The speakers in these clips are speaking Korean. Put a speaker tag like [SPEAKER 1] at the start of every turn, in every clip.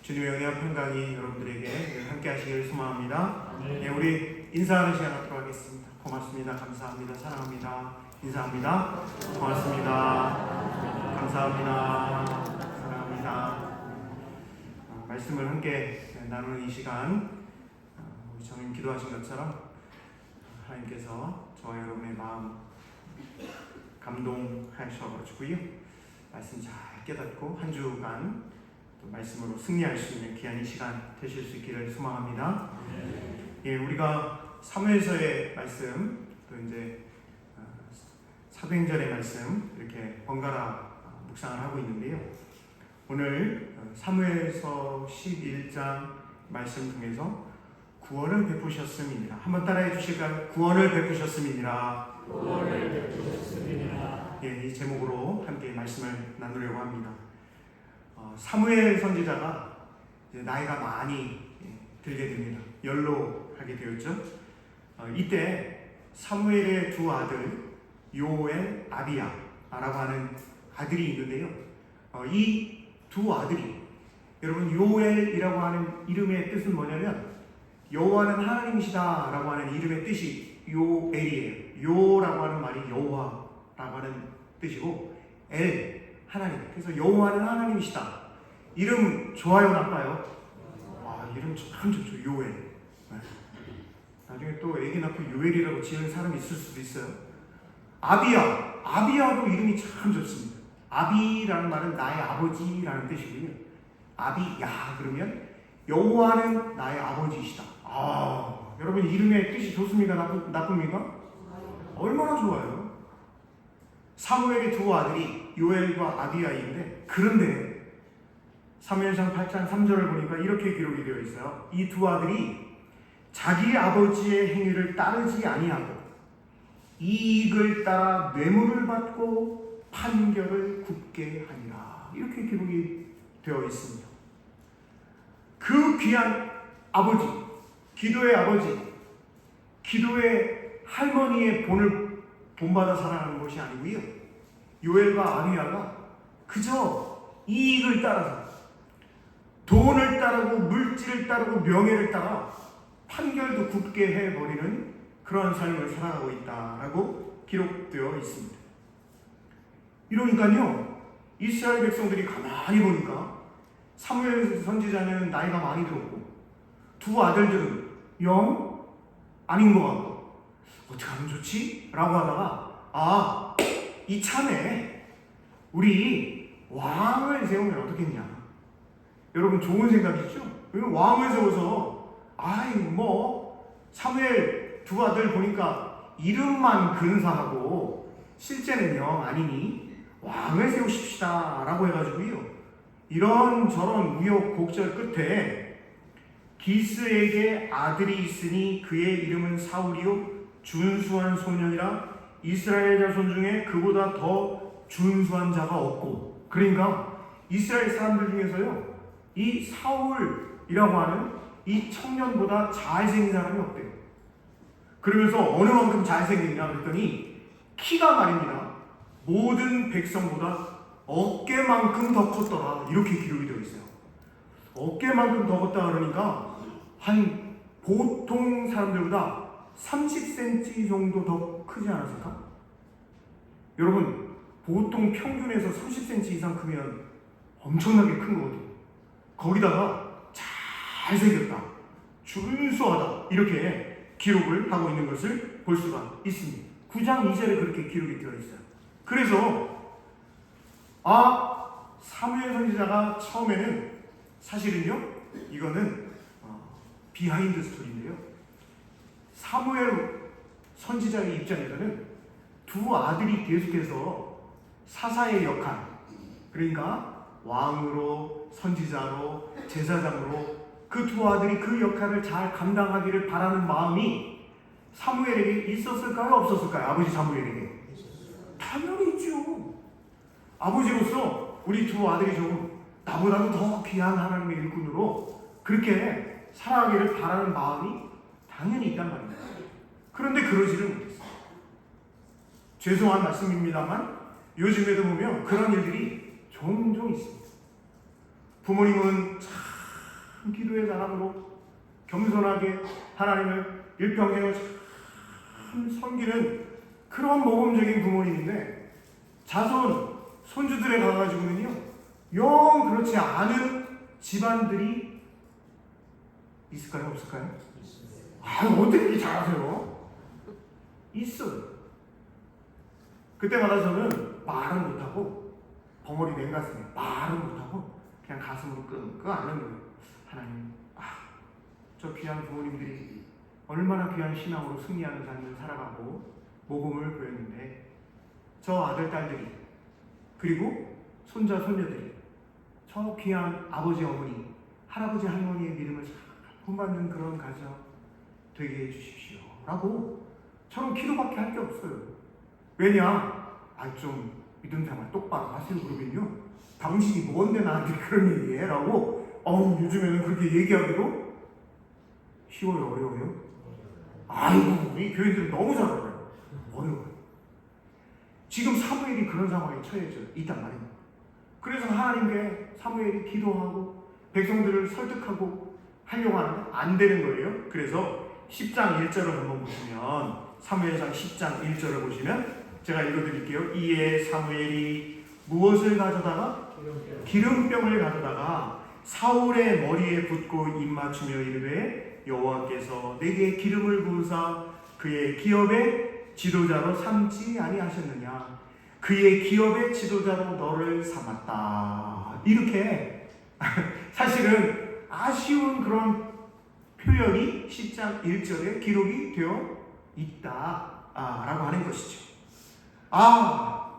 [SPEAKER 1] 주님의 은혜와 평강이 여러분들에게 함께 하시기를 소망합니다. 네, 우리 인사하는 시간 갖도록 하겠습니다. 고맙습니다. 감사합니다. 사랑합니다. 인사합니다. 고맙습니다. 감사합니다. 사랑합니다. 말씀을 함께 나누는 이 시간, 우리 저는 기도하신 것처럼 하나님께서 저와 여러분의 마음 감동하셔가지고요, 말씀 잘 깨닫고 한 주간 또 말씀으로 승리할 수 있는 귀한 이 시간 되실 수 있기를 소망합니다. 예, 우리가 사무엘서의 말씀, 또 이제 사도행전의 말씀 이렇게 번갈아 묵상을 하고 있는데요. 오늘 사무엘서 11장 말씀 중에서 구원을 베푸셨음이니라. 한번 따라해 주실까요? 구원을 베푸셨음이니라. 구원을 베푸셨음이니라. 예, 이 제목으로 함께 말씀을 나누려고 합니다. 사무엘 선지자가 이제 나이가 많이 들게 됩니다. 연로하게 되었죠. 이때 사무엘의 두 아들 요엘, 아비야라고 하는 아들이 있는데요. 이 두 아들이, 여러분, 요엘이라고 하는 이름의 뜻은 뭐냐면 여호와는 하나님이시다 라고 하는 이름의 뜻이 요엘이에요. 요라고 하는 말이 여호와라고 하는 뜻이고, 엘, 하나님. 그래서 여호와는 하나님이시다. 이름 좋아요, 나빠요? 이름 참 좋죠. 요엘. 나중에 또 애기 낳고 요엘이라고 지은 사람이 있을 수도 있어요. 아비야. 아비야도 이름이 참 좋습니다. 아비라는 말은 나의 아버지라는 뜻이고요. 아비야 그러면 여호와는 나의 아버지이시다. 여러분, 이름의 뜻이 좋습니까? 나쁩니까? 얼마나 좋아요. 사무엘의 두 아들이 요엘과 아비야인데, 그런데 사무엘상 8장 3절을 보니까 이렇게 기록이 되어 있어요. 이 두 아들이 자기 아버지의 행위를 따르지 아니하고 이익을 따라 뇌물을 받고 판결을 굽게 하니라. 이렇게 기록이 되어 있습니다. 그 귀한 아버지, 기도의 아버지, 기도의 할머니의 본받아 살아가는 것이 아니고요, 요엘과 아비야가 그저 이익을 따라서, 돈을 따르고 물질을 따르고 명예를 따라 판결도 굽게 해버리는 그러한 삶을 살아가고 있다라고 기록되어 있습니다. 이러니까요, 이스라엘 백성들이 가만히 보니까 사무엘 선지자는 나이가 많이 들었고 두 아들들은 영 아닌 것 같고 어떻게 하면 좋지? 라고 하다가 이참에 우리 왕을 세우면 어떻겠냐. 여러분, 좋은 생각이죠? 왕을 세워서 사무엘 두 아들 보니까 이름만 근사하고 실제는 영 아니니 왕을 세우십시다 라고 해가지고요, 이런저런 우여곡절 끝에 기스에게 아들이 있으니 그의 이름은 사울이요 준수한 소년이라 이스라엘 자손 중에 그보다 더 준수한 자가 없고. 그러니까 이스라엘 사람들 중에서요, 이 사울이라고 하는 이 청년보다 잘생긴 사람이 없대요. 그러면서 어느 만큼 잘생겼냐 그랬더니 키가 말입니다, 모든 백성보다 어깨만큼 더 컸더라. 이렇게 기록이 되어 있어요. 어깨만큼 더 컸다 그러니까 한 보통 사람들보다 30cm 정도 더 크지 않았을까? 여러분, 보통 평균에서 30cm 이상 크면 엄청나게 큰 거거든요. 거기다가 잘생겼다, 준수하다, 이렇게 기록을 하고 있는 것을 볼 수가 있습니다. 9장 2절에 그렇게 기록이 되어 있어요. 그래서 사무엘 선지자가 처음에는, 사실은요, 이거는 비하인드 스토리인데요, 사무엘 선지자의 입장에서는 두 아들이 계속해서 사사의 역할, 그러니까 왕으로, 선지자로, 제사장으로 그 두 아들이 그 역할을 잘 감당하기를 바라는 마음이 사무엘에게 있었을까요? 없었을까요? 아버지 사무엘에게 당연히 있죠. 아버지로서 우리 두 아들이 좀 나보다도 더 귀한 하나님의 일꾼으로 그렇게 살아가기를 바라는 마음이 당연히 있단 말입니다. 그런데 그러지를 못했어요. 죄송한 말씀입니다만 요즘에도 보면 그런 일들이 종종 있습니다. 부모님은 참 기도의 사람으로 겸손하게 하나님을 일평생을 참 섬기는 그런 모범적인 부모님인데 자손, 손주들에 가가지고는요 영 그렇지 않은 집안들이 있을까요? 없을까요? 어떻게 이렇게 잘하세요? 있어요. 그때마다 저는 말은 못하고 벙어리 맨가슴에 말은 못하고 그냥 가슴으로 끙끙 앓는 거예요. 하나님, 저 귀한 부모님들이 얼마나 귀한 신앙으로 승리하는 삶을 살아가고 모범을 보였는데 저 아들, 딸들이 그리고 손자, 손녀들이 저 귀한 아버지, 어머니, 할아버지, 할머니의 믿음을 잘 본받는 그런 가정 되게 해주십시오 라고 저는 기도밖에 할 게 없어요. 왜냐? 좀 믿음 생활 똑바로 하세요. 그러면요 당신이 뭔데 나한테 그런 얘기해? 라고 요즘에는 그렇게 얘기하기도 쉬워요? 어려워요? 아이고 이 교인들은 너무 잘 알아요. 어려워요. 지금 사무엘이 그런 상황에 처해져 있단 말입니다. 그래서 하나님께 사무엘이 기도하고 백성들을 설득하고 하려고 하는데 안 되는 거예요. 그래서 10장 1절을 한번 보시면 사무엘상 10장 1절을 보시면 제가 읽어드릴게요. 이에 사무엘이 무엇을 가져다가? 기름병을 가져다가 사울의 머리에 붓고 입맞추며 이르되 여호와께서 내게 기름을 부으사 그의 기업의 지도자로 삼지 아니하셨느냐? 그의 기업의 지도자로 너를 삼았다. 이렇게 사실은 아쉬운 그런 표현이 10장 1절에 기록이 되어 있다라고 하는 것이죠.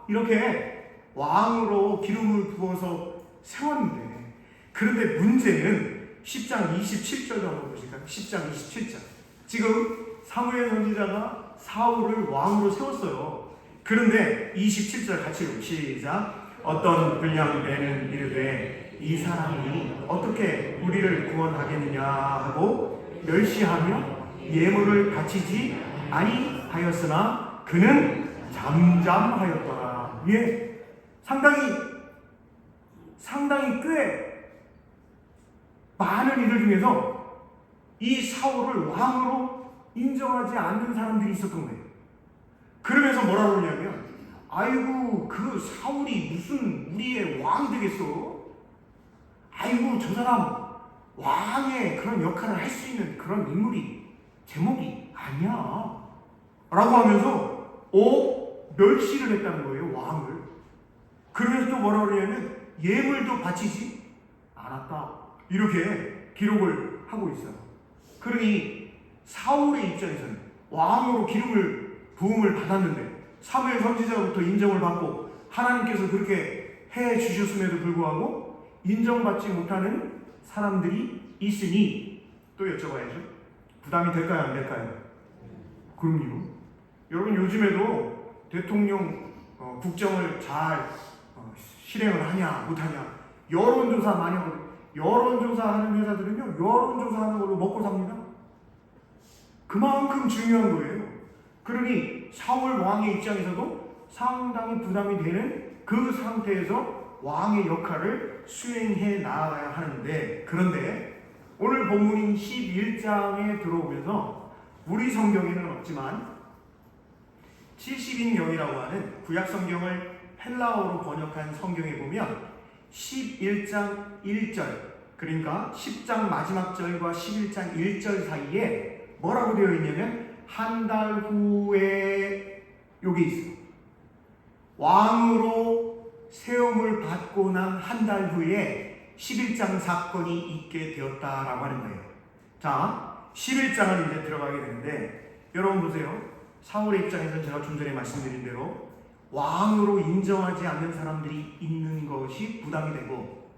[SPEAKER 1] 이렇게 왕으로 기름을 부어서 세웠는데 그런데 문제는 10장 27절도 한번 보실까요? 10장 27절. 지금 사무엘 선지자가 사울을 왕으로 세웠어요. 그런데 27절 같이 읽고 시작. 어떤 불량배는 이르되 이 사람이 어떻게 우리를 구원하겠느냐 하고 멸시하며 예물을 바치지 아니하였으나 그는 잠잠하였더라. 상당히 꽤 많은 이들 중에서 이 사울을 왕으로 인정하지 않는 사람들이 있었던 거예요. 그러면서 뭐라고 그러냐면 아이고 그 사울이 무슨 우리의 왕 되겠어? 아이고 저 사람 왕의 그런 역할을 할 수 있는 그런 인물이 제목이 아니야 라고 하면서 멸시를 했다는 거예요. 왕을. 그러면서 또 뭐라고 그러냐면 예물도 바치지 않았다 이렇게 기록을 하고 있어요. 그러니 사울의 입장에서는 왕으로 부음을 받았는데 사무엘 선지자로부터 인정을 받고 하나님께서 그렇게 해 주셨음에도 불구하고 인정받지 못하는 사람들이 있으니 또 여쭤봐야죠. 부담이 될까요? 안 될까요? 그럼요. 여러분 요즘에도 대통령 국정을 잘 실행을 하냐 못하냐 여론조사 많이 하거든요. 여론조사하는 회사들은요 여론조사하는 걸로 먹고 삽니다. 그만큼 중요한 거예요. 그러니 사울 왕의 입장에서도 상당히 부담이 되는 그 상태에서 왕의 역할을 수행해 나가야 하는데 그런데 오늘 본문인 11장에 들어오면서 우리 성경에는 없지만 70인명이라고 하는 구약 성경을 헬라어로 번역한 성경에 보면 11장 1절 그러니까 10장 마지막 절과 11장 1절 사이에 뭐라고 되어 있냐면 한 달 후에 여기 있어요. 왕으로 세움을 받고 난 한 달 후에 11장 사건이 있게 되었다라고 하는 거예요. 자, 11장을 이제 들어가게 되는데 여러분 보세요. 사울의 입장에서는 제가 좀 전에 말씀드린 대로 왕으로 인정하지 않는 사람들이 있는 것이 부담이 되고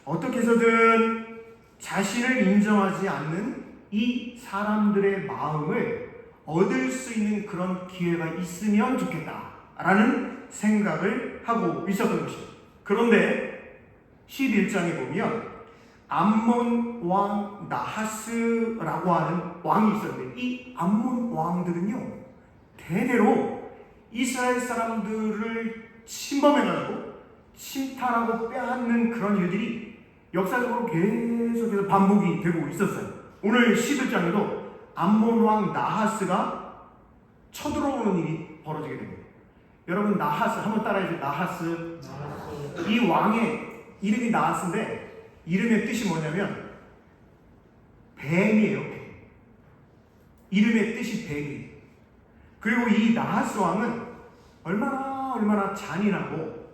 [SPEAKER 1] 어떻게 해서든 자신을 인정하지 않는 이 사람들의 마음을 얻을 수 있는 그런 기회가 있으면 좋겠다라는 생각을 하고 있었던 것입니다. 그런데 11장에 보면 암몬 왕 나하스라고 하는 왕이 있었는데 이 암몬 왕들은요 대대로 이스라엘 사람들을 침범해가지고 침탈하고 빼앗는 그런 일들이 역사적으로 계속해서 반복이 되고 있었어요. 오늘 11장에도 암몬 왕 나하스가 쳐들어오는 일이 벌어지게 됩니다. 여러분, 나하스 한번 따라해주세요. 나하스. 이 왕의 이름이 나하스인데 이름의 뜻이 뭐냐면 뱀이에요. 뱀. 이름의 뜻이 뱀이에요. 그리고 이 나하스 왕은 얼마나 잔인하고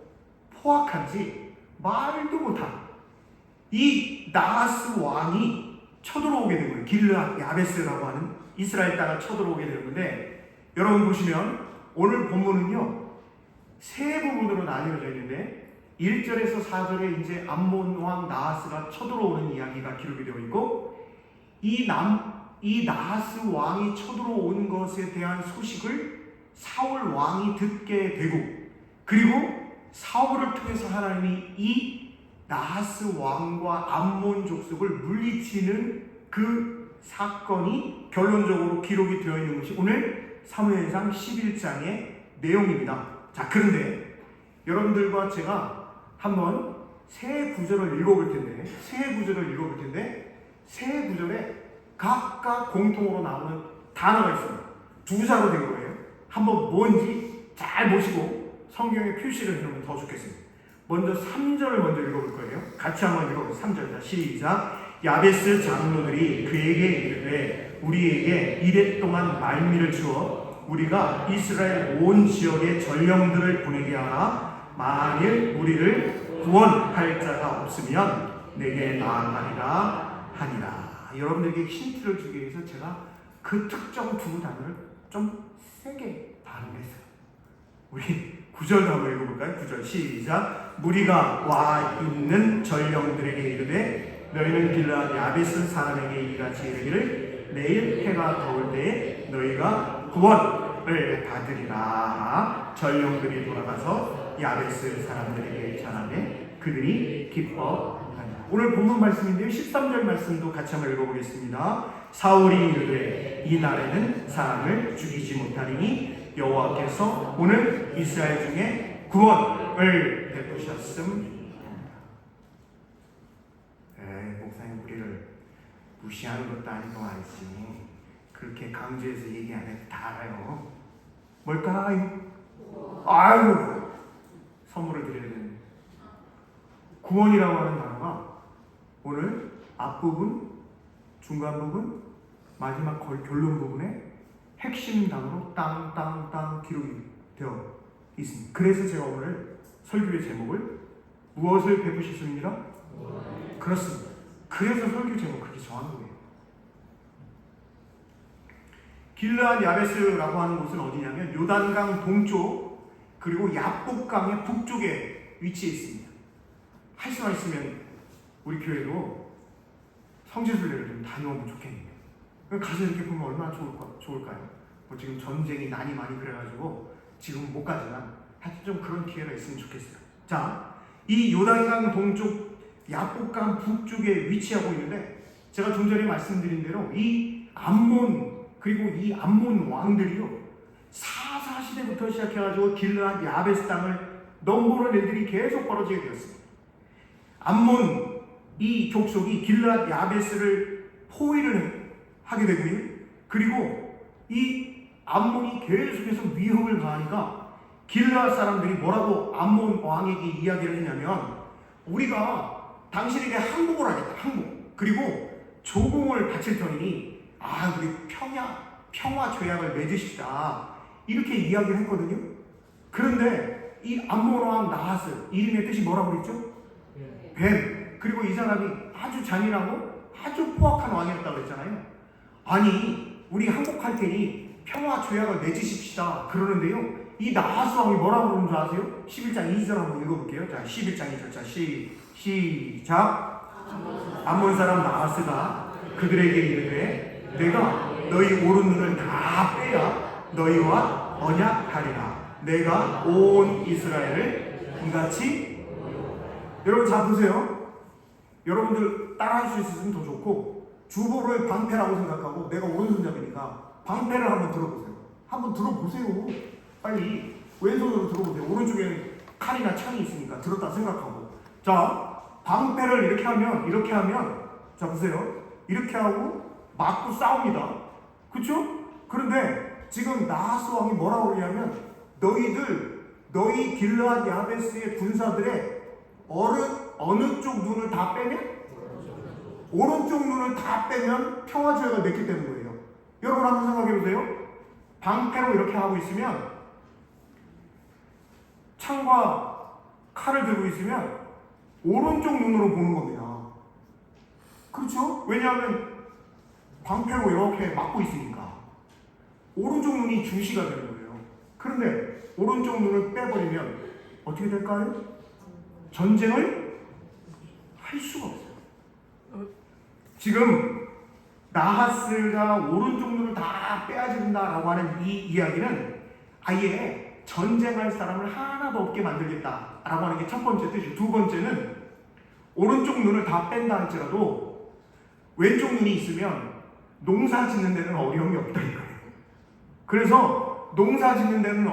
[SPEAKER 1] 포악한지 말도 못한 이 나하스 왕이 쳐들어오게 된 거예요. 길르앗 야베스라고 하는 이스라엘 땅을 쳐들어오게 되는 건데, 여러분 보시면 오늘 본문은요 세 부분으로 나뉘어져 있는데 1절에서 4절에 이제 암몬 왕 나하스가 쳐들어오는 이야기가 기록이 되어 있고, 이 나하스 왕이 쳐들어온 것에 대한 소식을 사울 왕이 듣게 되고, 그리고 사울을 통해서 하나님이 이 나하스 왕과 암몬 족속을 물리치는 그 사건이 결론적으로 기록이 되어 있는 것이 오늘 사무엘상 11장의 내용입니다. 자, 그런데 여러분들과 제가 한번 세 구절을 읽어볼 텐데 세 구절에 각각 공통으로 나오는 단어가 있습니다. 두 자로 된 거예요. 한번 뭔지 잘 보시고 성경에 표시를 해놓으면 더 좋겠습니다. 먼저 3절을 먼저 읽어볼 거예요. 같이 한번 읽어보세요. 3절. 시작. 야베스 장로들이 그에게 이르되 우리에게 이랫동안 말미를 주어 우리가 이스라엘 온 지역의 전령들을 보내게 하라. 만일 우리를 구원할 자가 없으면 내게 나아가리라 하니라. 여러분들에게 힌트를 주기 위해서 제가 그 특정 두 단어를 좀 세게 발음했어요. 우리 9절도 한번 읽어볼까요? 9절 시작. 무리가 와 있는 전령들에게 이르되 너희는 길르앗 야베스 사람에게 이같이 이르기를 내일 해가 더울 때에 너희가 구원을 받으리라. 전령들이 돌아가서 야베스 사람들에게 전하되 그들이 기뻐하니라. 오늘 본문 말씀인데요, 13절 말씀도 같이 한번 읽어보겠습니다. 사울이 이르되 이 날에는 사람을 죽이지 못하리니 여호와께서 오늘 이스라엘 중에 구원을 베푸셨음. 목사님 우리를 무시하는 것도 아니고 말이지, 그렇게 강조해서 얘기 안 해도 다 알아요. 뭘까요? 아유, 선물을 드려야 되는데. 구원이라고 하는 단어가 오늘 앞부분, 중간 부분, 마지막 결론 부분에 핵심 단어로 땅 기록이 되어 있습니다. 그래서 제가 오늘 설교의 제목을 무엇을 베푸셨습니까? 그렇습니다. 그래서 설교 제목 그렇게 정한 거예요. 길르앗 야베스라고 하는 곳은 어디냐면 요단강 동쪽 그리고 야복강의 북쪽에 위치해 있습니다. 할 수만 있으면 우리 교회도 성지순례를 좀 다녀오면 좋겠네요. 가서 이렇게 보면 얼마나 좋을까요? 뭐 지금 전쟁이 난이 많이 그래가지고 지금 못 가지만 하여튼 좀 그런 기회가 있으면 좋겠어요. 자, 이 요단강 동쪽 야복강 북쪽에 위치하고 있는데, 제가 좀 전에 말씀드린 대로 이 암몬 그리고 이 암몬 왕들이요 사사 시대부터 시작해가지고 길르앗 야베스 땅을 넘보는 일들이 계속 벌어지게 되었습니다. 암몬 이 족속이 길르앗 야베스를 포위를 하게 되고요, 그리고 이 암몬이 계속해서 위협을 가하니까 길르앗 사람들이 뭐라고 암몬 왕에게 이야기를 했냐면, 우리가 당신에게 항복을 하겠다. 항복. 그리고 조공을 바칠 터니 우리 평화 조약을 맺으십시다. 이렇게 이야기를 했거든요. 그런데 이 암몬 왕 나하스, 이름의 뜻이 뭐라고 그랬죠? 뱀. 그리고 이 사람이 아주 잔인하고 아주 포악한 왕이었다고 그랬잖아요. 아니, 우리 항복할 테니 평화 조약을 맺으십시다 그러는데요, 이 나하스 왕이 뭐라고 그러는 줄 아세요? 11장 2절 한번 읽어볼게요. 자, 11장 2절. 자, 시작. 암몬 사람 나하스가 그들에게 이르되 내가 너희 오른 눈을 다 빼야 너희와 언약하리라. 내가 온 이스라엘을 이같이. 여러분 잘 보세요. 여러분들 따라할 수 있으면 더 좋고, 주보를 방패라고 생각하고 내가 오른손잡이니까 방패를 한번 들어보세요. 한번 들어보세요. 빨리 왼손으로 들어보세요. 오른쪽에는 칼이나 창이 있으니까 들었다 생각하고. 자, 방패를 이렇게 하면 자 보세요. 이렇게 하고 맞고 싸웁니다. 그렇죠? 그런데 지금 나하스 왕이 뭐라고 그러냐면 너희 길르앗 야베스의 군사들의 어느 쪽 눈을 다 빼면 오른쪽 눈을 다 빼면 평화제가 맺기 때문인 거예요. 여러분 한번 생각해 보세요. 방패로 이렇게 하고 있으면 창과 칼을 들고 있으면 오른쪽 눈으로 보는 겁니다. 그렇죠? 왜냐하면 방패로 이렇게 막고 있으니까 오른쪽 눈이 중시가 되는 거예요. 그런데 오른쪽 눈을 빼버리면 어떻게 될까요? 전쟁을 할 수가 없어요. 지금 나하스가 오른쪽 눈을 다 빼야 된다라고 하는 이 이야기는 아예 전쟁할 사람을 하나도 없게 만들겠다라고 하는 게 첫 번째 뜻이고, 두 번째는 오른쪽 눈을 다 뺀다 할지라도 왼쪽 눈이 있으면 농사 짓는 데는 어려움이 없다 이거예요. 그래서 농사 짓는 데는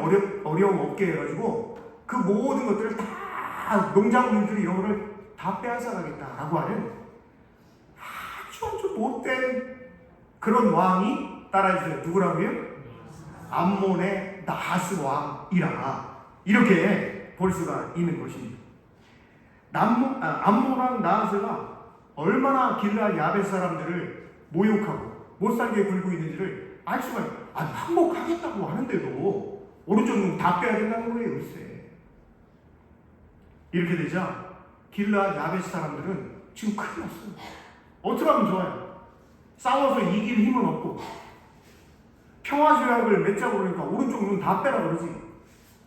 [SPEAKER 1] 어려움 없게 해가지고 그 모든 것들을 다 농작물들 이런 거를 다 빼앗아가겠다라고 하는 아주 못된 그런 왕이 따라주세요. 누구라고요? 암몬의 나하스 왕이라 이렇게 볼 수가 있는 것입니다. 암몬 왕 나하스가 얼마나 길르앗 야벳 사람들을 모욕하고 못살게 굴고 있는지를 알 수가 있어요. 항복하겠다고 하는데도 오른쪽 눈 다 빼야 된다는 거예요. 글쎄. 이렇게 되자 길르앗 야벳 사람들은 지금 큰일 났어요. 어떻게 하면 좋아요? 싸워서 이길 힘은 없고 평화 조약을 맺자고 그러니까 오른쪽 눈 다 빼라 그러지.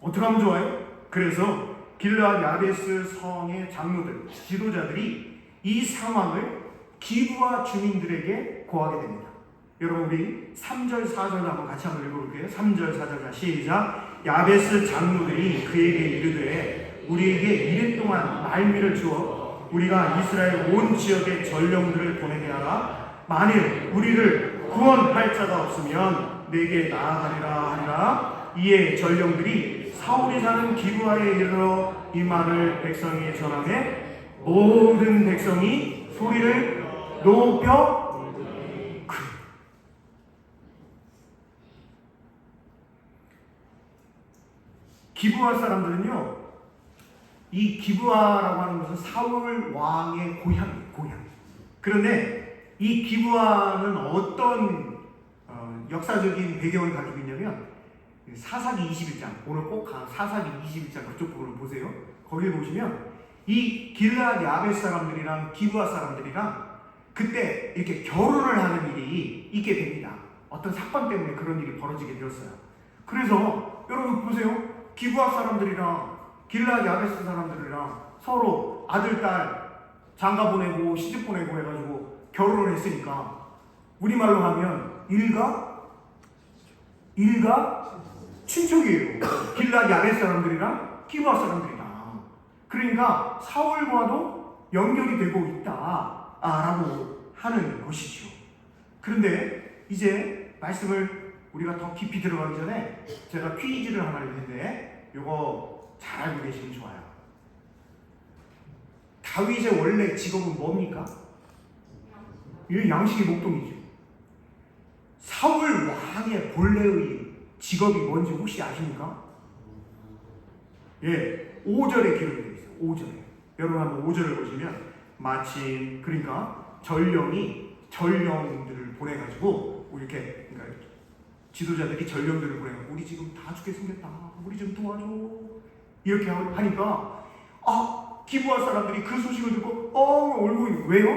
[SPEAKER 1] 어떻게 하면 좋아요? 그래서 길르앗 야베스 성의 장로들, 지도자들이 이 상황을 기브아 주민들에게 고하게 됩니다. 여러분 우리 3절 4절 한번 같이 한번 읽어볼게요. 3절 4절 시작. 야베스 장로들이 그에게 이르되 우리에게 이른 동안 말미를 주어 우리가 이스라엘 온 지역에 전령들을 보내게 하라. 만일 우리를 구원할 자가 없으면 내게 나아가리라 하리라. 이에 전령들이 사울이 사는 기브아에 이르러 이 말을 백성에게 전하매 모든 백성이 소리를 높여 기브아 사람들은요, 이 기브아라고 하는 것은 사울 왕의 고향이에요. 고향. 그런데 이 기브아는 어떤 역사적인 배경을 가지고 있냐면 사사기 21장, 오늘 꼭 사사기 21장 그쪽 부분을 보세요. 거기를 보시면 이 길르앗 야벳 사람들이랑 기브아 사람들이랑 그때 이렇게 결혼을 하는 일이 있게 됩니다. 어떤 사건 때문에 그런 일이 벌어지게 되었어요. 그래서 여러분 보세요. 기브아 사람들이랑 길르앗 야벳 사람들이랑 서로 아들, 딸 장가 보내고 시집 보내고 해가지고 결혼을 했으니까 우리말로 하면 일가 친척이에요. 길르앗 야벳 사람들이랑 기브아 사람들이랑. 그러니까 사울과도 연결이 되고 있다라고 하는 것이죠. 그런데 이제 말씀을 우리가 더 깊이 들어가기 전에 제가 퀴즈를 하나 있는데 이거 잘 알고 계시면 좋아요. 다윗의 원래 직업은 뭡니까? 이 양식의 목동이죠. 사울 왕의 본래의 직업이 뭔지 혹시 아십니까? 예, 5절에 기록이 되어 있어요. 5절에. 여러분 한번 5절을 보시면 마침 그러니까 전령들을 보내가지고 이렇게 그러니까 지도자들이 전령들을 보내가지고 우리 지금 다 죽게 생겼다. 우리 좀 도와줘. 이렇게 하니까 기브아 사람들이 그 소식을 듣고 울고 있는 거예요. 왜요?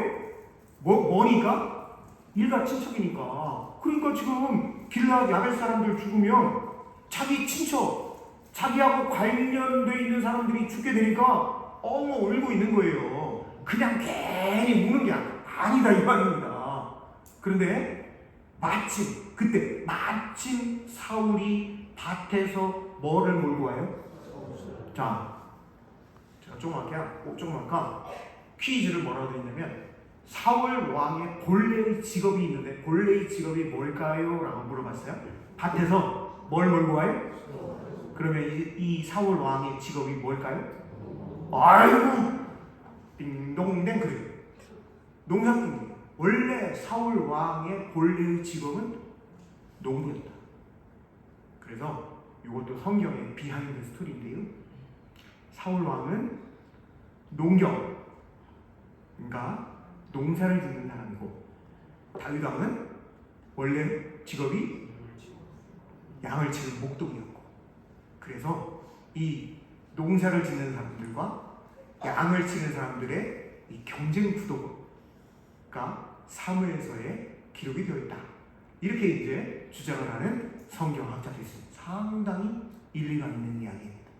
[SPEAKER 1] 뭐니까? 일가 친척이니까. 그러니까 지금 길르앗 야벳 사람들 죽으면 자기 친척, 자기하고 관련되어 있는 사람들이 죽게 되니까 울고 있는 거예요. 그냥 괜히 우는 게 아니다 이 말입니다. 그런데 마침 사울이 밭에서 뭐를 몰고 와요? 자, 제가 조금 아까 퀴즈를 뭐라고 드렸냐면 사울 왕의 본래의 직업이 있는데 본래의 직업이 뭘까요? 라고 물어봤어요. 밭에서 뭘 몰고 와요? 그 사울 왕의 직업이 뭘까요? 아이고 띵동 농된 그래요. 농사꾼이에요. 원래 사울 왕의 본래의 직업은 농부였다. 그래서 이것도 성경의 비하인드 스토리인데요. 사울 왕은 농경, 그러니까 농사를 짓는 사람이고, 다윗 왕은 원래 직업이 양을 치는 목동이었고, 그래서 이 농사를 짓는 사람들과 양을 치는 사람들의 이 경쟁 구도가 사무엘서에 기록이 되어 있다. 이렇게 이제 주장을 하는 성경학자도 있습니다. 상당히 일리가 있는 이야기입니다.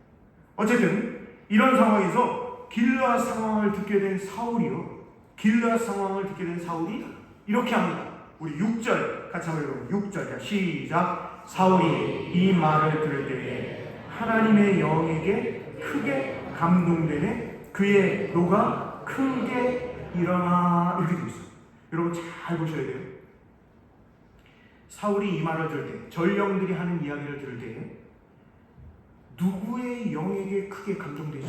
[SPEAKER 1] 어쨌든 이런 상황에서 길르앗 상황을 듣게 된 사울이요. 길르앗 상황을 듣게 된 사울이 이렇게 합니다. 우리 6절 같이 한번 읽어볼까요? 6절 시작. 사울이 이 말을 들을 때에 하나님의 영에게 크게 감동되네 그의 노가 크게 일어나 이렇게 되어 있어요. 여러분 잘 보셔야 돼요. 사울이 이 말을 들을 때, 전령들이 하는 이야기를 들을 때 누구의 영에게 크게 감동되죠?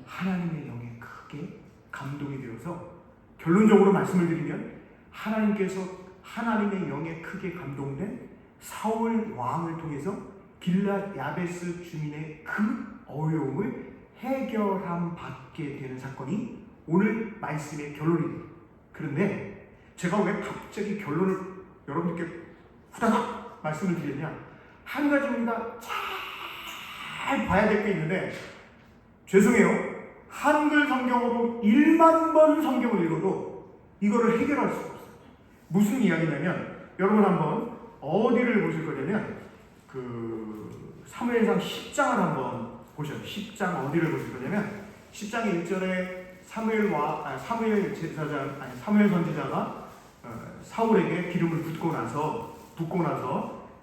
[SPEAKER 1] 하나님의 영에 크게 감동이 되어서, 결론적으로 말씀을 드리면 하나님께서 하나님의 영에 크게 감동된 사울 왕을 통해서 길앗 야베스 주민의 그 어려움을 해결함 받게 되는 사건이 오늘 말씀의 결론입니다. 그런데 제가 왜 갑자기 결론을 여러분들께 후다닥 말씀을 드리냐, 한 가지 우리가 잘 봐야 될 게 있는데, 죄송해요, 한글 성경으로 1만 번 성경을 읽어도 이거를 해결할 수가 없어요. 무슨 이야기냐면, 여러분 한번 어디를 보실 거냐면 사무엘상 10장을 한번 보셔요. 10장 어디를 보실 거냐면 10장의 1절에 사무엘 선지자가 사울에게 기름을 붓고 나서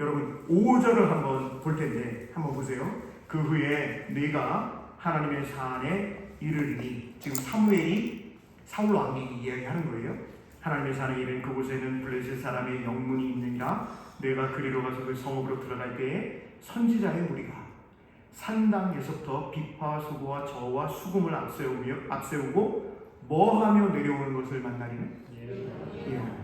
[SPEAKER 1] 여러분 5절을 한번 볼 텐데 한번 보세요. 그 후에 네가 하나님의 산에 이르리니, 지금 사무엘이 사울 왕에게 이야기하는 거예요. 하나님의 산에 이르는 그곳에는 블레셋 사람의 영문이 있느니라. 내가 그리로 가서 그 성읍으로 들어갈 때에 선지자의 무리가 산당에서부터 비파 수고와 저와 수금을 앞세우고 뭐하며 내려오는 것을 만나리는 예언.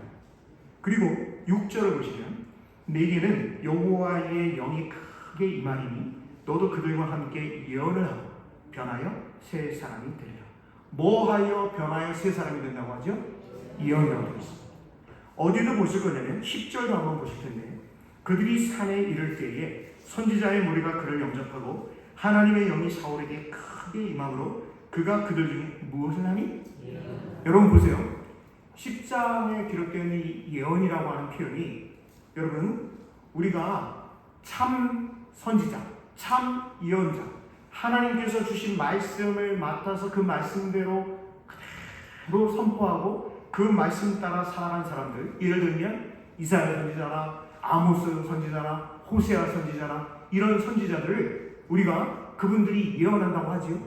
[SPEAKER 1] 그리고 6절을 보시면 내게는 여호와의 영이 크게 임하리니 너도 그들과 함께 예언을 하고 변하여 새 사람이 되리라. 뭐하여 변하여 새 사람이 된다고 하죠? 예언이라고 되어 있습니다. 어디도 보실 거냐면 10절도 한번 보실 텐데, 그들이 산에 이를 때에 선지자의 무리가 그를 영접하고 하나님의 영이 사울에게 크게 임함으로 그가 그들 중에 무엇을 하니? 여러분 보세요. 10장에 기록된 이 예언이라고 하는 표현이, 여러분 우리가 참 선지자, 참 예언자, 하나님께서 주신 말씀을 맡아서 그 말씀대로 그대로 선포하고 그 말씀 따라 살아간 사람들, 예를 들면 이사야 선지자나 아모스 선지자나 호세아 선지자나 이런 선지자들을 우리가 그분들이 예언한다고 하지요.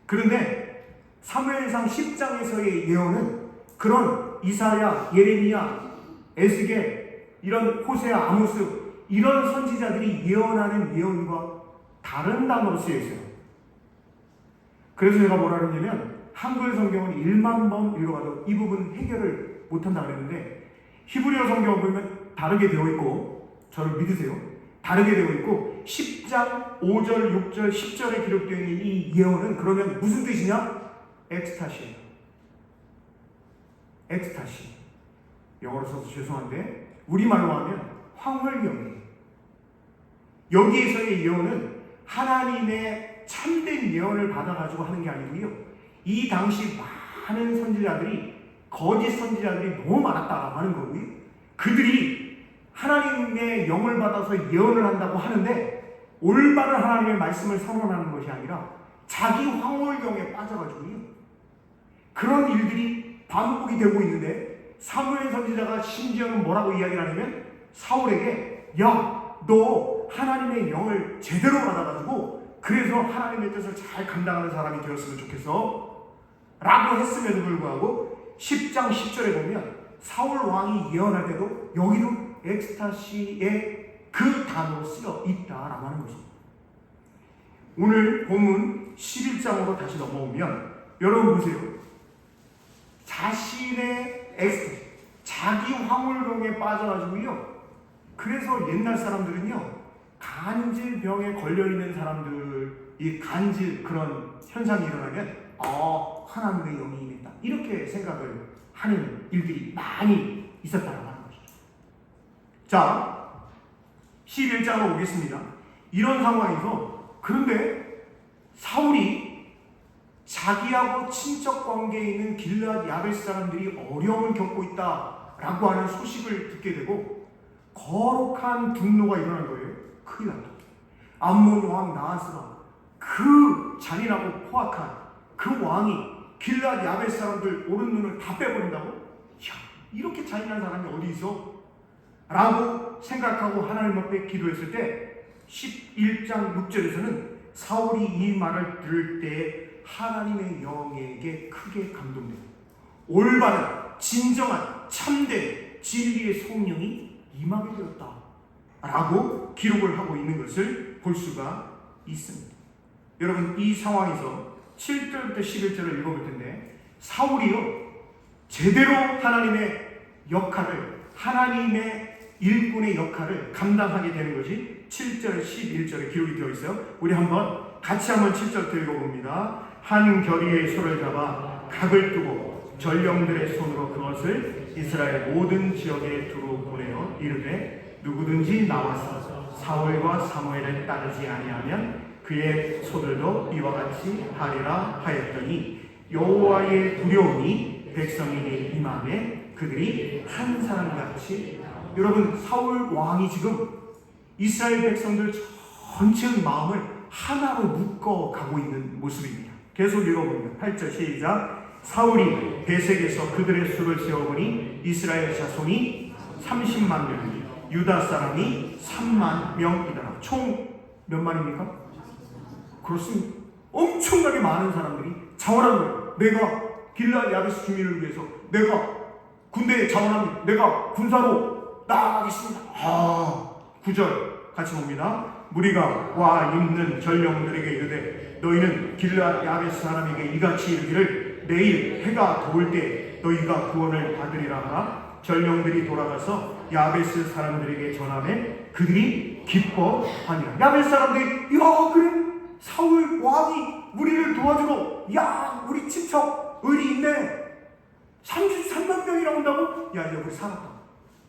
[SPEAKER 1] 그런데 사무엘상 10장에서의 예언은 그런 이사야, 예레미야, 에스겔, 이런 호세아, 아모스 이런 선지자들이 예언하는 예언과 다른 단어로 쓰여 있어요. 그래서 제가 뭐라 그러냐면 한글 성경은 1만 번 읽어봐도 이 부분 해결을 못한다 그랬는데, 히브리어 성경을 보면 다르게 되어 있고, 저를 믿으세요, 다르게 되어 있고 10장 5절, 6절, 10절에 기록되어 있는 이 예언은 그러면 무슨 뜻이냐? 엑스타시예요. 엑스타시. 영어로 써서 죄송한데 우리말로 하면 황홀경이에요. 여기에서의 예언은 하나님의 참된 예언을 받아가지고 하는 게 아니고요, 이 당시 많은 선지자들이, 거짓 선지자들이 너무 많았다고 하는 거고요, 그들이 하나님의 영을 받아서 예언을 한다고 하는데 올바른 하나님의 말씀을 선언하는 것이 아니라 자기 황홀경에 빠져가지고요, 그런 일들이 반복이 되고 있는데, 사무엘 선지자가 심지어는 뭐라고 이야기를 하냐면 사울에게, 야, 너 하나님의 영을 제대로 받아가지고 그래서 하나님의 뜻을 잘 감당하는 사람이 되었으면 좋겠어 라고 했음에도 불구하고 10장 10절에 보면 사울 왕이 예언할 때도 여기도 엑스타시의 그 단어로 쓰여 있다라고 하는 것입니다. 오늘 본문 11장으로 다시 넘어오면 여러분 보세요. 자신의 자기 황홀병에 빠져가지고요. 그래서 옛날 사람들은요, 간질병에 걸려있는 사람들, 이 간질 그런 현상이 일어나면 하나님의 영이 임했다, 이렇게 생각을 하는 일들이 많이 있었다고 하는 것이죠. 자, 11장으로 오겠습니다. 이런 상황에서 그런데 사울이 자기하고 친척 관계에 있는 길르앗 야베스 사람들이 어려움을 겪고 있다라고 하는 소식을 듣게 되고 거룩한 분노가 일어난 거예요. 큰일 났다. 암몬 왕 나하스가 그 잔인하고 포악한 그 왕이 길르앗 야베스 사람들 오른 눈을 다 빼버린다고? 야, 이렇게 잔인한 사람이 어디 있어? 라고 생각하고 하나님 앞에 기도했을 때 11장 6절에서는 사울이 이 말을 들을 때 하나님의 영에게 크게 감동되고 올바른 진정한 참된 진리의 성령이 임하게 되었다 라고 기록을 하고 있는 것을 볼 수가 있습니다. 여러분, 이 상황에서 7절부터 11절을 읽어볼 텐데 사울이요 제대로 하나님의 역할을, 하나님의 일꾼의 역할을 감당하게 되는 것이 7절 11절에 기록이 되어 있어요. 우리 같이 한번 7절부터 읽어봅니다. 한 결의의 소를 잡아 각을 두고 전령들의 손으로 그것을 이스라엘 모든 지역에 두루 보내어 이르되 누구든지 나와서 사울과 사무엘을 따르지 아니하면 그의 소들도 이와 같이 하리라 하였더니 여호와의 두려움이 백성에게 임하매 그들이 한 사람같이. 여러분, 사울 왕이 지금 이스라엘 백성들 전체의 마음을 하나로 묶어가고 있는 모습입니다. 계속 읽어봅니다. 8절 시작. 사울이 베색에서 그들의 수를 세어보니 이스라엘 자손이 30만 명, 유다 사람이 3만 명이더라. 총 몇 만입니까? 그렇습니다. 엄청나게 많은 사람들이 자원한 거예요. 내가 길르앗 야베스 주민을 위해서 내가 군대에 자원합니다. 내가 군사로 나아가겠습니다. 9절 같이 봅니다. 무리가 와 있는 전령들에게 이르되 너희는 길르앗 야베스 사람에게 이같이 이르기를 내일 해가 더울 때 너희가 구원을 받으리라 하라. 전령들이 돌아가서 야베스 사람들에게 전하매 그들이 기뻐하니라. 야베스 사람들이 그래 사울 왕이 우리를 도와주러 우리 친척 의리 있네 33만 명이나 온다고? 이제 우리 살았다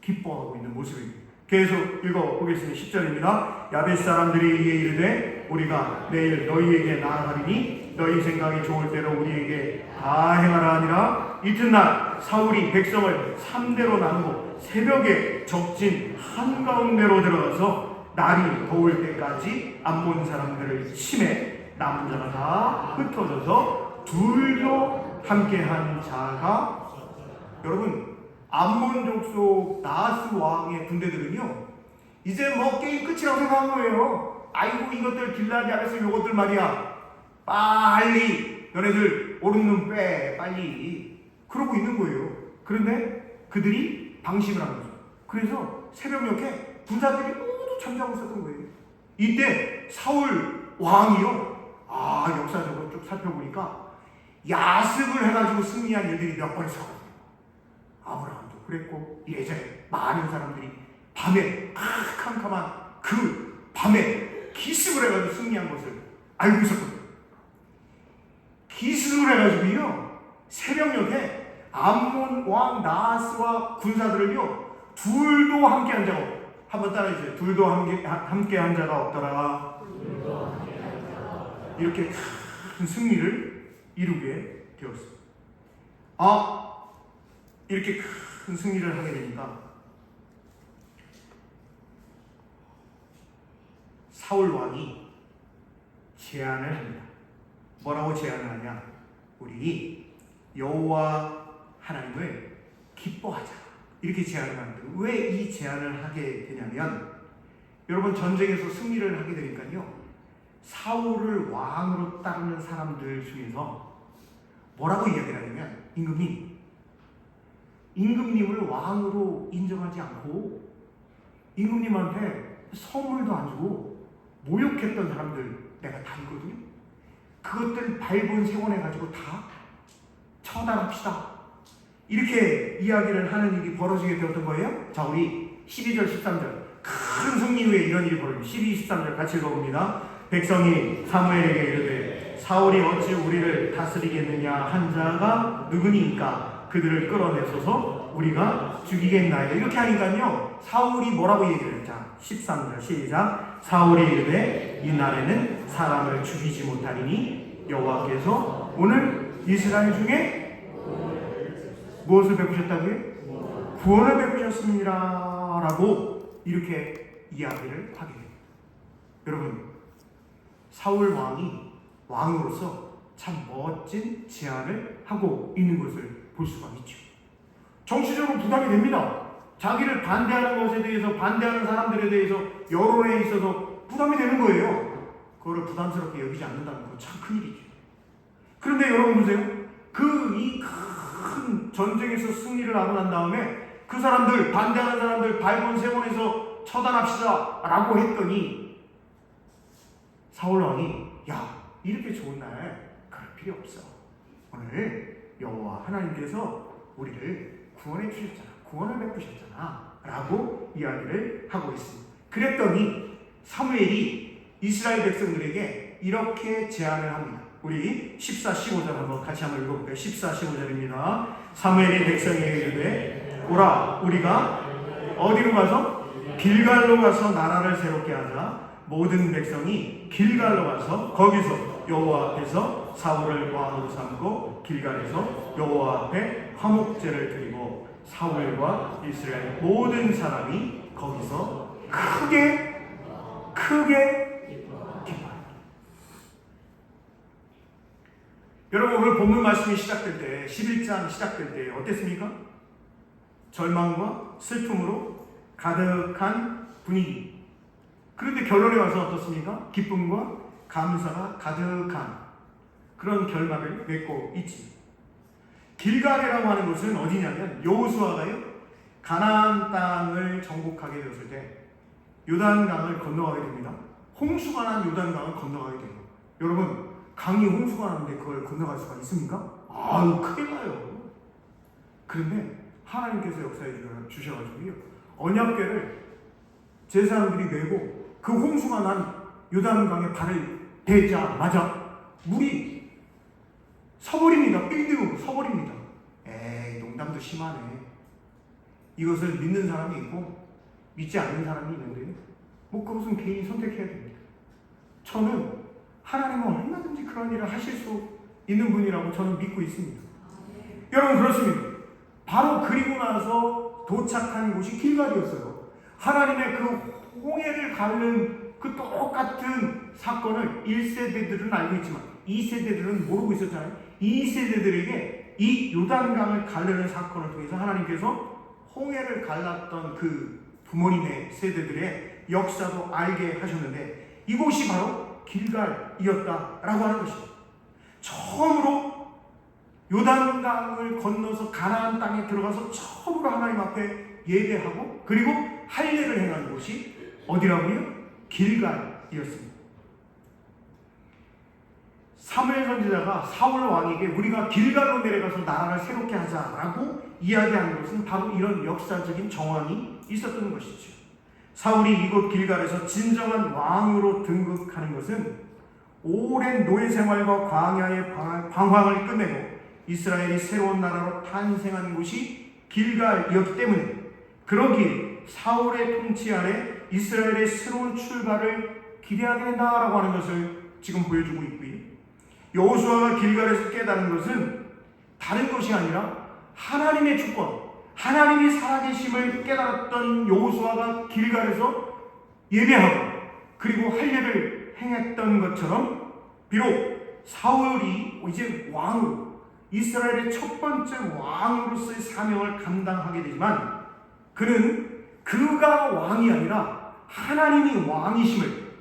[SPEAKER 1] 기뻐하고 있는 모습입니다. 계속 읽어보겠습니다. 10절입니다. 야베스 사람들이 이에 이르되 우리가 내일 너희에게 나아가리니 너희 생각이 좋을 대로 우리에게 다 행하라 하니라. 이튿날 사울이 백성을 3대로 나누고 새벽에 적진 한가운데로 들어가서 날이 더울 때까지 암몬 사람들을 치매 남은 자가 다 흩어져서 둘도 함께한 자가. 여러분, 암몬 족속 나하스 왕의 군대들은요 이제 게임 끝이라고 생각한 거예요. 아이고 이것들 길르앗 야베스 요것들 말이야 빨리 너네들 오른 눈 빼 빨리 그러고 있는 거예요. 그런데 그들이 방심을 한 거죠. 그래서 새벽녘에 군사들이 모두 잠자고 있었던 거예요. 이때 사울 왕이요 역사적으로 쭉 살펴보니까 야습을 해가지고 승리한 일들이 몇 번 있었거든요. 아브라함도 그랬고 이래저래 많은 사람들이 밤에 캄캄한 그 밤에 기습을 해가지고 승리한 것을 알고 있었거든요. 기습을 해가지고요 새벽녘에 암몬 왕 나하스와 군사들을요 둘도 함께 한 자가 없다. 한번 따라해주세요. 둘도 함께 한 자가 없더라. 이렇게 큰 승리를 이루게 되었습니다. 이렇게 큰 승리를 하게 되니까 사울 왕이 제안을 합니다. 뭐라고 제안을 하냐? 우리 여호와 하나님을 기뻐하자. 이렇게 제안을 합니다. 왜 이 제안을 하게 되냐면 여러분, 전쟁에서 승리를 하게 되니까요 사울을 왕으로 따르는 사람들 중에서 뭐라고 이야기를 하냐면 임금님을 왕으로 인정하지 않고 임금님한테 선물도 안 주고 모욕했던 사람들 내가 다 있거든요. 그것들 발본 세원해가지고 다 처단합시다. 이렇게 이야기를 하는 일이 벌어지게 되었던 거예요. 자, 우리 12절 13절 큰 승리 후에 이런 일이 벌어집니다. 12, 13절 같이 읽어봅니다. 백성이 사무엘에게 이르되 사울이 어찌 우리를 다스리겠느냐 한 자가 누구니까 그들을 끌어내소서 우리가 죽이겠나이다. 이렇게 하니까요, 사울이 뭐라고 얘기를 해요? 자, 13절 시작. 사울이 이르되 이 날에는 사람을 죽이지 못하리니 여호와께서 오늘 이스라엘 중에 무엇을 베푸셨다고요? 구원을 베푸셨습니다 라고 이렇게 이야기를 하게 됩니다. 여러분, 사울 왕이 왕으로서 참 멋진 제안을 하고 있는 것을 볼 수가 있죠. 정치적으로 부담이 됩니다. 자기를 반대하는 것에 대해서, 반대하는 사람들에 대해서 여론에 있어서 부담이 되는 거예요. 그거를 부담스럽게 여기지 않는다는 건 참 큰일이죠. 그런데 여러분 보세요. 이 큰 전쟁에서 승리를 하고 난 다음에 그 사람들, 반대하는 사람들 발본세원에서 처단합시다 라고 했더니 사울 왕이 야, 이렇게 좋은 날 그럴 필요 없어. 오늘 여호와 하나님께서 우리를 구원해 주셨잖아. 구원을 베푸셨잖아 라고 이야기를 하고 있습니다. 그랬더니 사무엘이 이스라엘 백성들에게 이렇게 제안을 합니다. 우리 14, 15절 한번 같이 한번 읽어볼까요? 14, 15절입니다. 사무엘이 백성에게 이르되 오라, 우리가 어디로 가서? 길갈로 가서 나라를 새롭게 하자. 모든 백성이 길갈로 가서 거기서 여호와 앞에서 사울을 왕으로 삼고 길갈에서 여호와 앞에 화목제를 드리고 사울과 이스라엘 모든 사람이 거기서 크게 기뻐합니다. 여러분, 오늘 본문 말씀이 시작될 때, 11장 시작될 때 어땠습니까? 절망과 슬픔으로 가득한 분위기. 그런데 결론에 와서 어떻습니까? 기쁨과 감사가 가득한 그런 결말을 맺고 있지. 길갈이라고 하는 곳은 어디냐면, 여호수아가요, 가나안 땅을 정복하게 되었을 때 요단강을 건너가게 됩니다. 홍수가 난 요단강을 건너가게 돼요. 여러분, 강이 홍수가 나는데 그걸 건너갈 수가 있습니까? 아유, 큰일 나요. 그런데 하나님께서 역사해 주셔가지고요, 언약궤를 제사장들이 메고 그 홍수가 난 요단강에 발을 대자마자 물이 서버립니다. 빌딩으로 서버립니다. 에이, 농담도 심하네. 이것을 믿는 사람이 있고 믿지 않는 사람이 있는데 그것은 개인이 선택해야 됩니다. 저는 하나님은 얼마든지 그런 일을 하실 수 있는 분이라고 저는 믿고 있습니다. 여러분, 그렇습니다. 바로 그리고 나서 도착한 곳이 길갈이었어요. 하나님의 그 홍해를 가르는 그 똑같은 사건을 1세대들은 알고 있지만 2세대들은 모르고 있었잖아요. 2세대들에게 이 요단강을 가르는 사건을 통해서 하나님께서 홍해를 갈랐던 그 부모님의 세대들의 역사도 알게 하셨는데, 이곳이 바로 길갈이었다라고 하는 것입니다. 처음으로 요단강을 건너서 가나안 땅에 들어가서 처음으로 하나님 앞에 예배하고 그리고 할례를 행한 곳이 어디라고요? 길갈이었습니다. 사무엘 선지자가 사울 왕에게 우리가 길갈로 내려가서 나라를 새롭게 하자라고 이야기하는 것은 바로 이런 역사적인 정황이 있었던 것이죠. 사울이 이곳 길갈에서 진정한 왕으로 등극하는 것은 오랜 노예 생활과 광야의 방황을 끝내고 이스라엘이 새로운 나라로 탄생한 곳이 길갈이었기 때문에, 그러기에 사울의 통치 아래 이스라엘의 새로운 출발을 기대하게 된다라고 하는 것을 지금 보여주고 있고요. 여호수아가 길갈에서 깨달은 것은 다른 것이 아니라 하나님의 주권, 하나님이 살아계심을 깨달았던 여호수아가 길갈에서 예배하고 그리고 할례를 행했던 것처럼, 비록 사울이 이제 왕으로, 이스라엘의 첫 번째 왕으로서의 사명을 감당하게 되지만, 그는 그가 왕이 아니라 하나님이 왕이심을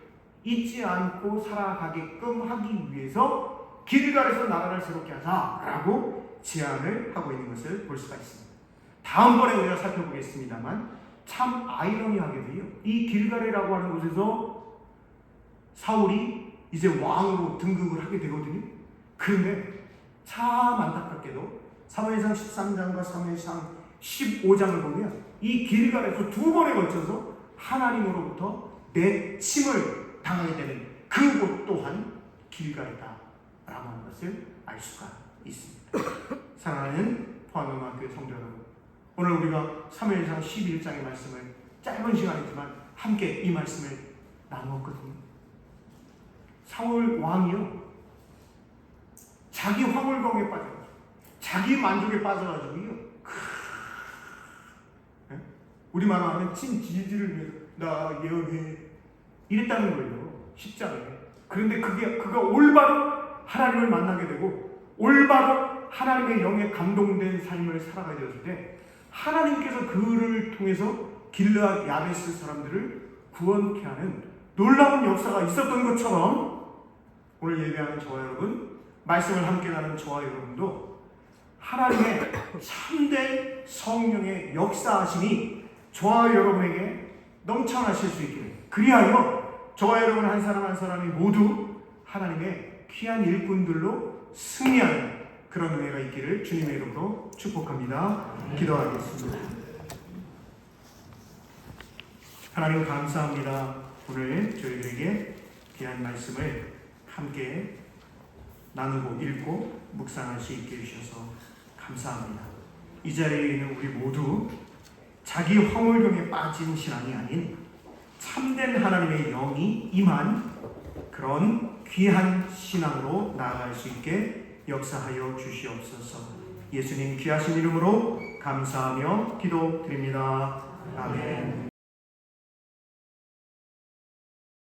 [SPEAKER 1] 잊지 않고 살아가게끔 하기 위해서 길갈에서 나라를 새롭게 하자라고 제안을 하고 있는 것을 볼 수가 있습니다. 다음번에 우리가 살펴보겠습니다만 참 아이러니하게도요, 이 길갈이라고 하는 곳에서 사울이 이제 왕으로 등극을 하게 되거든요. 그런데 참 안타깝게도 사무엘상 13장과 사무엘상 15장을 보면 이 길갈에서 두 번에 걸쳐서 하나님으로부터 내침을 당하게 되는 그곳 또한 길갈이다 라고 하는 것을 알 수가 있습니다. 사랑하는 포항음악교회 성도 여러분, 오늘 우리가 사무엘상 11장의 말씀을 짧은 시간이지만 함께 이 말씀을 나누었거든요. 사울 왕이요, 자기 화물경에 빠져가지고 자기 만족에 빠져가지고요, 우리말로 하면 친 지지를 위해서 나 예언해 이랬다는 거예요, 10장에. 그런데 그가 올바로 하나님을 만나게 되고 올바로 하나님의 영에 감동된 삶을 살아가게 되었을 때 하나님께서 그를 통해서 길르앗 야베스 사람들을 구원케 하는 놀라운 역사가 있었던 것처럼 오늘 예배하는 저와 여러분, 말씀을 함께 나누는 저와 여러분도 하나님의 참된 성령의 역사하심이 저와 여러분에게 넘쳐나실 수 있기를, 그리하여 저와 여러분 한 사람 한 사람이 모두 하나님의 귀한 일꾼들로 승리하는 그런 은혜가 있기를 주님의 이름으로 축복합니다. 기도하겠습니다. 하나님 감사합니다. 오늘 저희들에게 귀한 말씀을 함께 나누고 읽고 묵상할 수 있게 해주셔서 감사합니다. 이 자리에 있는 우리 모두 자기 화물경에 빠진 신앙이 아닌 참된 하나님의 영이 임한 그런 귀한 신앙으로 나아갈 수 있게 역사하여 주시옵소서. 예수님 귀하신 이름으로 감사하며 기도드립니다. 아멘.